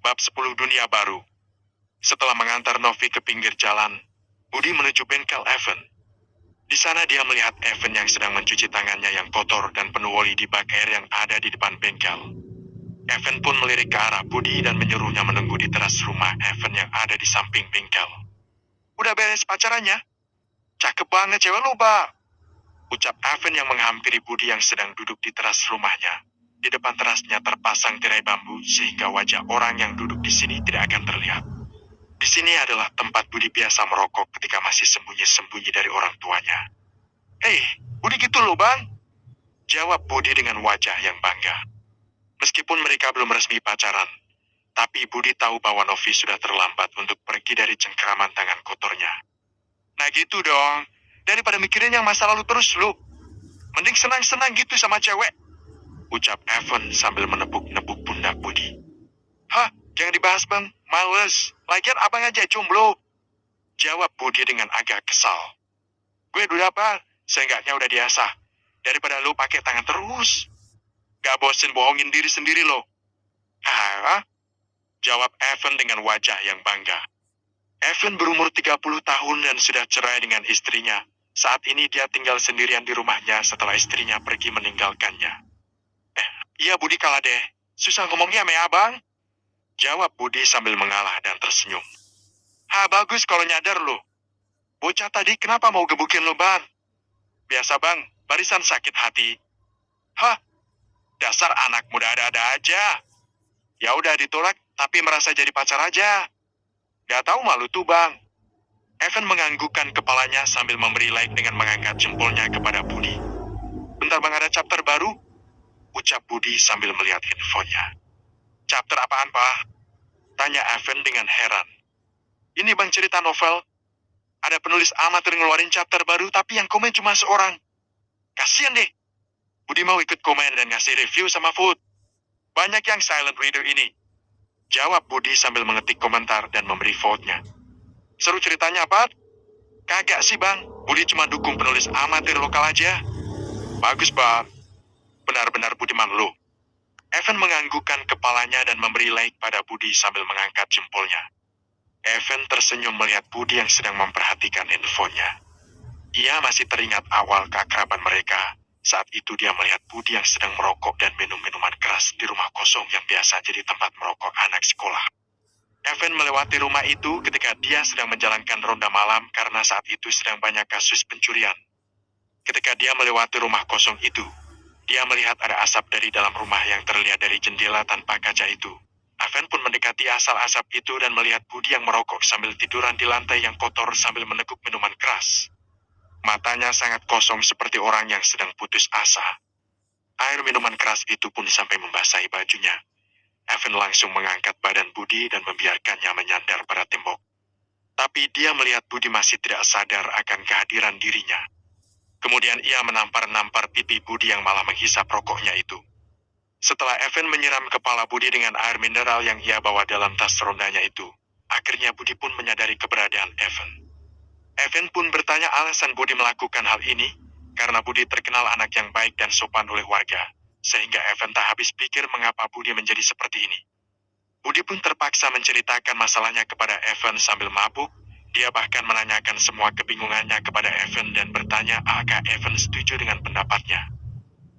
Bab 10 Dunia Baru. Setelah mengantar Novi ke pinggir jalan, Budi menuju bengkel Evan. Di sana dia melihat Evan yang sedang mencuci tangannya yang kotor dan penuh oli di bak air yang ada di depan bengkel. Evan pun melirik ke arah Budi dan menyuruhnya menunggu di teras rumah Evan yang ada di samping bengkel. "Udah beres pacarannya? Cakep banget cewek lu, Bang," ucap Evan yang menghampiri Budi yang sedang duduk di teras rumahnya. Di depan terasnya terpasang tirai bambu sehingga wajah orang yang duduk di sini tidak akan terlihat. Di sini adalah tempat Budi biasa merokok ketika masih sembunyi-sembunyi dari orang tuanya. "Hei, Budi gitu loh, Bang," jawab Budi dengan wajah yang bangga. Meskipun mereka belum resmi pacaran, tapi Budi tahu bahwa Novi sudah terlambat untuk pergi dari cengkeraman tangan kotornya. "Nah gitu dong, daripada mikirin yang masa lalu terus lu. Mending senang-senang gitu sama cewek," ucap Evan sambil menepuk-nepuk pundak Budi. "Hah, jangan dibahas, Bang. Males. Lagian abang aja jomblo," jawab Budi dengan agak kesal. "Gue udah, Bang. Seenggaknya udah biasa. Daripada lu pakai tangan terus. Gak bosen bohongin diri sendiri lo." "Hah?" jawab Evan dengan wajah yang bangga. Evan berumur 30 tahun dan sudah cerai dengan istrinya. Saat ini dia tinggal sendirian di rumahnya setelah istrinya pergi meninggalkannya. "Iya Budi kalah deh. Susah ngomongnya sama abang," jawab Budi sambil mengalah dan tersenyum. Bagus kalau nyadar lo. Bocah tadi kenapa mau gebukin lo, Bang?" "Biasa, Bang. Barisan sakit hati." "Hah? Dasar anak muda ada-ada aja. Ya udah ditolak, tapi merasa jadi pacar aja. Gak tahu malu tuh, Bang." Evan menganggukkan kepalanya sambil memberi like dengan mengangkat jempolnya kepada Budi. "Bentar Bang, ada chapter baru," ucap Budi sambil melihat handphonenya. "Chapter apaan, Pak?" tanya Evan dengan heran. "Ini Bang, cerita novel. Ada penulis amatir ngeluarin chapter baru, tapi yang komen cuma seorang. Kasian deh. Budi mau ikut komen dan ngasih review sama vote. Banyak yang silent reader ini," jawab Budi sambil mengetik komentar dan memberi vote-nya. "Seru ceritanya, Pak?" "Kagak sih, Bang. Budi cuma dukung penulis amatir lokal aja." "Bagus, Bang. Benar-benar budiman lo." Evan menganggukkan kepalanya dan memberi like pada Budi sambil mengangkat jempolnya. Evan tersenyum melihat Budi yang sedang memperhatikan infonya. Ia masih teringat awal keakraban mereka. Saat itu dia melihat Budi yang sedang merokok dan minum minuman keras di rumah kosong yang biasa jadi tempat merokok anak sekolah. Evan melewati rumah itu ketika dia sedang menjalankan ronda malam karena saat itu sedang banyak kasus pencurian. Ketika dia melewati rumah kosong itu, dia melihat ada asap dari dalam rumah yang terlihat dari jendela tanpa kaca itu. Evan pun mendekati asal asap itu dan melihat Budi yang merokok sambil tiduran di lantai yang kotor sambil meneguk minuman keras. Matanya sangat kosong seperti orang yang sedang putus asa. Air minuman keras itu pun sampai membasahi bajunya. Evan langsung mengangkat badan Budi dan membiarkannya menyandar pada tembok. Tapi dia melihat Budi masih tidak sadar akan kehadiran dirinya. Kemudian ia menampar-nampar pipi Budi yang malah menghisap rokoknya itu. Setelah Evan menyiram kepala Budi dengan air mineral yang ia bawa dalam tas rondanya itu, akhirnya Budi pun menyadari keberadaan Evan. Evan pun bertanya alasan Budi melakukan hal ini, karena Budi terkenal anak yang baik dan sopan oleh warga, sehingga Evan tak habis pikir mengapa Budi menjadi seperti ini. Budi pun terpaksa menceritakan masalahnya kepada Evan sambil mabuk. Dia bahkan menanyakan semua kebingungannya kepada Evan dan bertanya apakah Evan setuju dengan pendapatnya.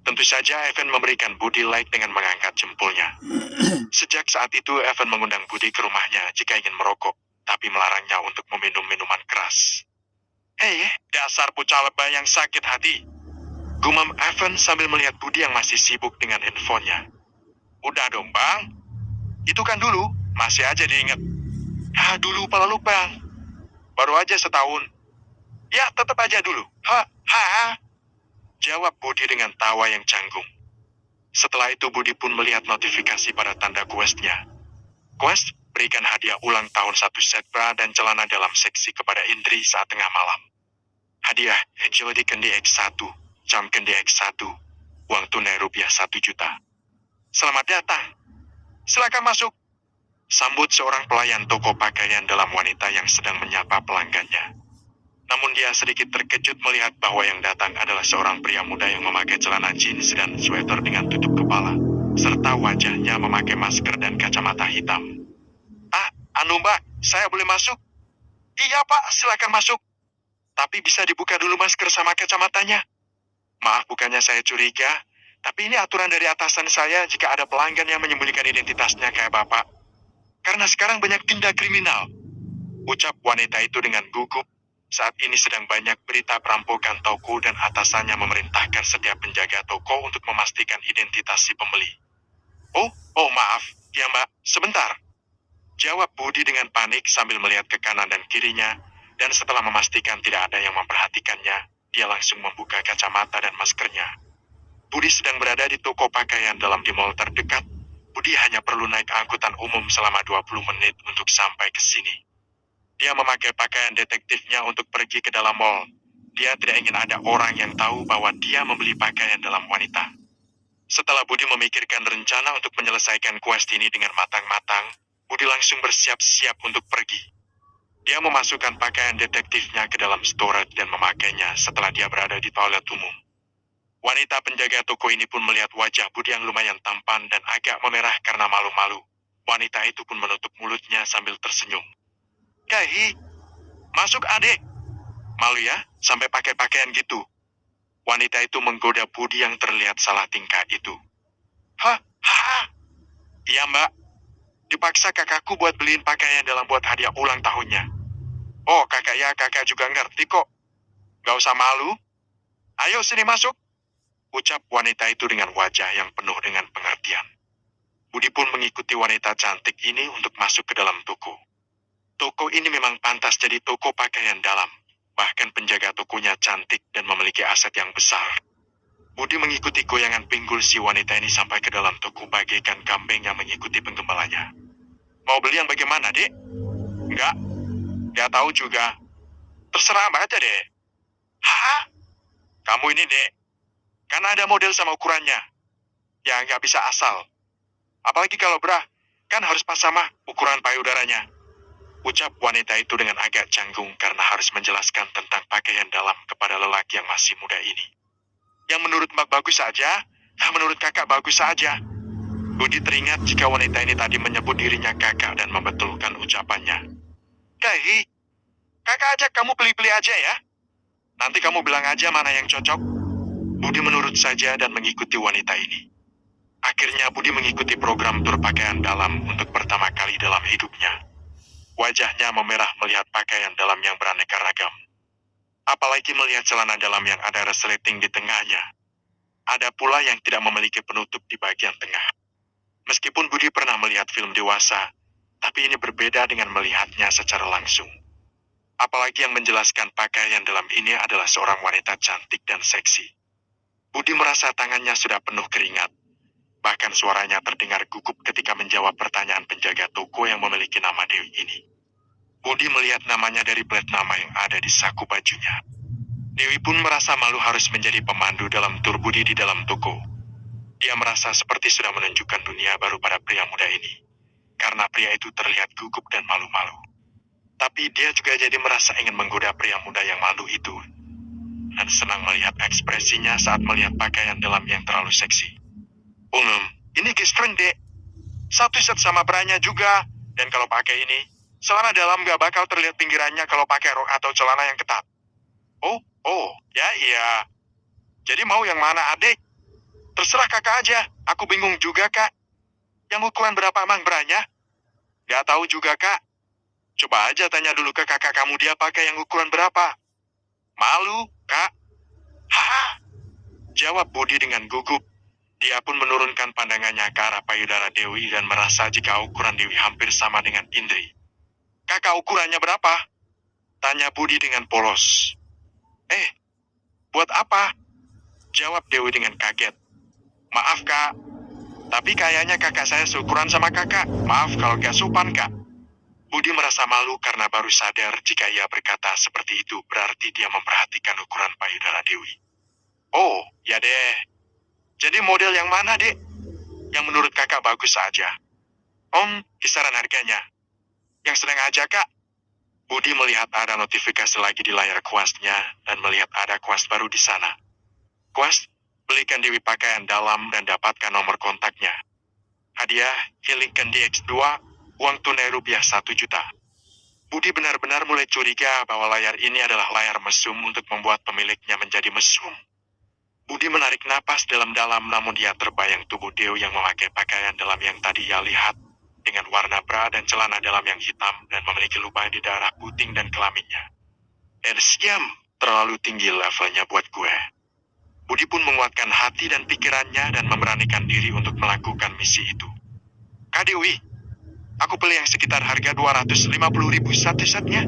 Tentu saja Evan memberikan Budi like dengan mengangkat jempolnya. Sejak saat itu Evan mengundang Budi ke rumahnya jika ingin merokok, tapi melarangnya untuk meminum minuman keras. "Hei, dasar bocah lebay yang sakit hati," gumam Evan sambil melihat Budi yang masih sibuk dengan handphonenya. "Udah dong, Bang. Itu kan dulu, masih aja diingat." Dulu pala lu, Bang. Baru aja setahun." "Ya, tetap aja dulu." Jawab Budi dengan tawa yang canggung. Setelah itu Budi pun melihat notifikasi pada tanda quest-nya. Quest, berikan hadiah ulang tahun 1 set bra dan celana dalam seksi kepada Indri saat tengah malam. Hadiah, Jody Kendi X1, Jam Kendi X1, uang tunai rupiah 1 juta. "Selamat datang. Silakan masuk," sambut seorang pelayan toko pakaian dalam wanita yang sedang menyapa pelanggannya. Namun dia sedikit terkejut melihat bahwa yang datang adalah seorang pria muda yang memakai celana jeans dan sweater dengan tutup kepala, serta wajahnya memakai masker dan kacamata hitam. Anu mbak, saya boleh masuk? Iya pak, silakan masuk. Tapi bisa dibuka dulu masker sama kacamatanya. Maaf bukannya saya curiga, tapi ini aturan dari atasan saya jika ada pelanggan yang menyembunyikan identitasnya kayak bapak. Karena sekarang banyak tindak kriminal. Ucap wanita itu dengan gugup. Saat ini sedang banyak berita perampokan toko dan atasannya memerintahkan setiap penjaga toko untuk memastikan identitas si pembeli. Oh maaf, ya mbak, sebentar. Jawab Budi dengan panik sambil melihat ke kanan dan kirinya, dan setelah memastikan tidak ada yang memperhatikannya, dia langsung membuka kacamata dan maskernya. Budi sedang berada di toko pakaian dalam di mall terdekat. Budi hanya perlu naik angkutan umum selama 20 menit untuk sampai ke sini. Dia memakai pakaian detektifnya untuk pergi ke dalam mall. Dia tidak ingin ada orang yang tahu bahwa dia membeli pakaian dalam wanita. Setelah Budi memikirkan rencana untuk menyelesaikan quest ini dengan matang-matang, Budi langsung bersiap-siap untuk pergi. Dia memasukkan pakaian detektifnya ke dalam storage dan memakainya setelah dia berada di toilet umum. Wanita penjaga toko ini pun melihat wajah Budi yang lumayan tampan dan agak memerah karena malu-malu. Wanita itu pun menutup mulutnya sambil tersenyum. Kahi, masuk adik. Malu ya, sampai pakai pakaian gitu. Wanita itu menggoda Budi yang terlihat salah tingkah itu. Hah? Iya mbak. Dipaksa kakakku buat beliin pakaian dalam buat hadiah ulang tahunnya. Oh kakak ya, kakak juga ngerti kok. Gak usah malu. Ayo sini masuk. Ucap wanita itu dengan wajah yang penuh dengan pengertian. Budi pun mengikuti wanita cantik ini untuk masuk ke dalam toko. Toko ini memang pantas jadi toko pakaian dalam. Bahkan penjaga tokonya cantik dan memiliki aset yang besar. Budi mengikuti goyangan pinggul si wanita ini sampai ke dalam toko bagaikan kambing yang mengikuti penggembalanya. Mau beli yang bagaimana, dek? Nggak tahu juga. Terserah mbak aja, dek. Hah? Kamu ini, dek. Karena ada model sama ukurannya. Ya, nggak bisa asal. Apalagi kalau bra, kan harus pas sama ukuran payudaranya. Ucap wanita itu dengan agak canggung karena harus menjelaskan tentang pakaian dalam kepada lelaki yang masih muda ini. Yang menurut mbak bagus saja, menurut kakak bagus saja. Budi teringat jika wanita ini tadi menyebut dirinya kakak dan membetulkan ucapannya. Kahi, kakak ajak kamu pilih-pilih aja ya. Nanti kamu bilang aja mana yang cocok. Budi menurut saja dan mengikuti wanita ini. Akhirnya Budi mengikuti program tur pakaian dalam untuk pertama kali dalam hidupnya. Wajahnya memerah melihat pakaian dalam yang beraneka ragam. Apalagi melihat celana dalam yang ada resleting di tengahnya. Ada pula yang tidak memiliki penutup di bagian tengah. Meskipun Budi pernah melihat film dewasa, tapi ini berbeda dengan melihatnya secara langsung. Apalagi yang menjelaskan pakaian dalam ini adalah seorang wanita cantik dan seksi. Budi merasa tangannya sudah penuh keringat. Bahkan suaranya terdengar gugup ketika menjawab pertanyaan penjaga toko yang memiliki nama Dewi ini. Budi melihat namanya dari plat nama yang ada di saku bajunya. Dewi pun merasa malu harus menjadi pemandu dalam tur Budi di dalam toko. Dia merasa seperti sudah menunjukkan dunia baru pada pria muda ini. Karena pria itu terlihat gugup dan malu-malu. Tapi dia juga jadi merasa ingin menggoda pria muda yang malu itu. Dan senang melihat ekspresinya saat melihat pakaian dalam yang terlalu seksi. Ini gestring dek. Satu set sama branya juga. Dan kalau pakai ini, celana dalam gak bakal terlihat pinggirannya kalau pakai rok atau celana yang ketat. Ya iya. Jadi mau yang mana adik? Terserah kakak aja, aku bingung juga kak. Yang ukuran berapa emang branya? Gak tahu juga kak. Coba aja tanya dulu ke kakak kamu dia pakai yang ukuran berapa. Malu, kak? Hah? Jawab Budi dengan gugup. Dia pun menurunkan pandangannya ke arah payudara Dewi dan merasa jika ukuran Dewi hampir sama dengan Indri. Kakak ukurannya berapa? Tanya Budi dengan polos. Buat apa? Jawab Dewi dengan kaget. Maaf kak, tapi kayaknya kakak saya seukuran sama kakak. Maaf kalau gak sopan kak. Budi merasa malu karena baru sadar jika ia berkata seperti itu berarti dia memperhatikan ukuran payudara Dewi. Oh, ya deh. Jadi model yang mana, dek? Yang menurut kakak bagus saja. Kisaran harganya. Yang sedang aja, kak. Budi melihat ada notifikasi lagi di layar questnya dan melihat ada quest baru di sana. Quest, belikan Dewi pakaian dalam dan dapatkan nomor kontaknya. Hadiah, Healing Candy X2, uang tunai rupiah 1 juta. Budi benar-benar mulai curiga bahwa layar ini adalah layar mesum untuk membuat pemiliknya menjadi mesum. Budi menarik napas dalam-dalam, namun dia terbayang tubuh Dewi yang memakai pakaian dalam yang tadi ia lihat, dengan warna bra dan celana dalam yang hitam dan memiliki lubang di daerah puting dan kelaminnya. Diam, terlalu tinggi levelnya buat gue. Budi pun menguatkan hati dan pikirannya dan memberanikan diri untuk melakukan misi itu. Kak Dewi, aku beli yang sekitar harga 250.000 satu setnya.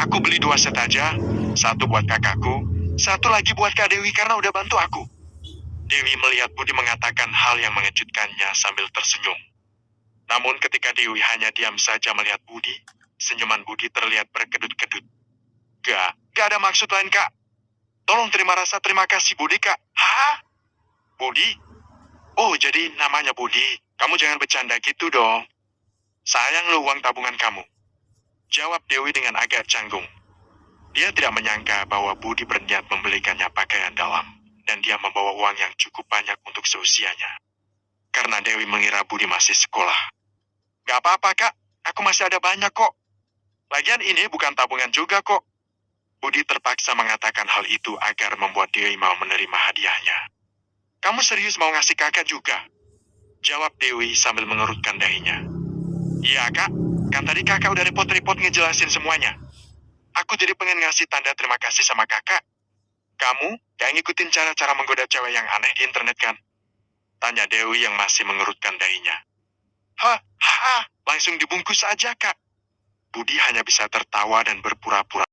Aku beli 2 set aja, satu buat kakakku, satu lagi buat Kak Dewi karena udah bantu aku. Dewi melihat Budi mengatakan hal yang mengejutkannya sambil tersenyum. Namun ketika Dewi hanya diam saja melihat Budi, senyuman Budi terlihat berkedut-kedut. Gak ada maksud lain, Kak. Tolong terima rasa terima kasih Budi, Kak. Hah? Budi? Oh, jadi namanya Budi. Kamu jangan bercanda gitu dong. Sayang lo uang tabungan kamu. Jawab Dewi dengan agak canggung. Dia tidak menyangka bahwa Budi berniat membelikannya pakaian dalam, dan dia membawa uang yang cukup banyak untuk seusianya. Karena Dewi mengira Budi masih sekolah. Gak apa-apa, Kak. Aku masih ada banyak kok. Lagian ini bukan tabungan juga kok. Budi terpaksa mengatakan hal itu agar membuat Dewi mau menerima hadiahnya. Kamu serius mau ngasih kakak juga? Jawab Dewi sambil mengerutkan dahinya. Iya, Kak. Kan tadi kakak udah repot-repot ngejelasin semuanya. Aku jadi pengen ngasih tanda terima kasih sama kakak. Kamu gak ngikutin cara-cara menggoda cewek yang aneh di internet kan? Tanya Dewi yang masih mengerutkan dahinya. Langsung dibungkus aja, Kak. Budi hanya bisa tertawa dan berpura-pura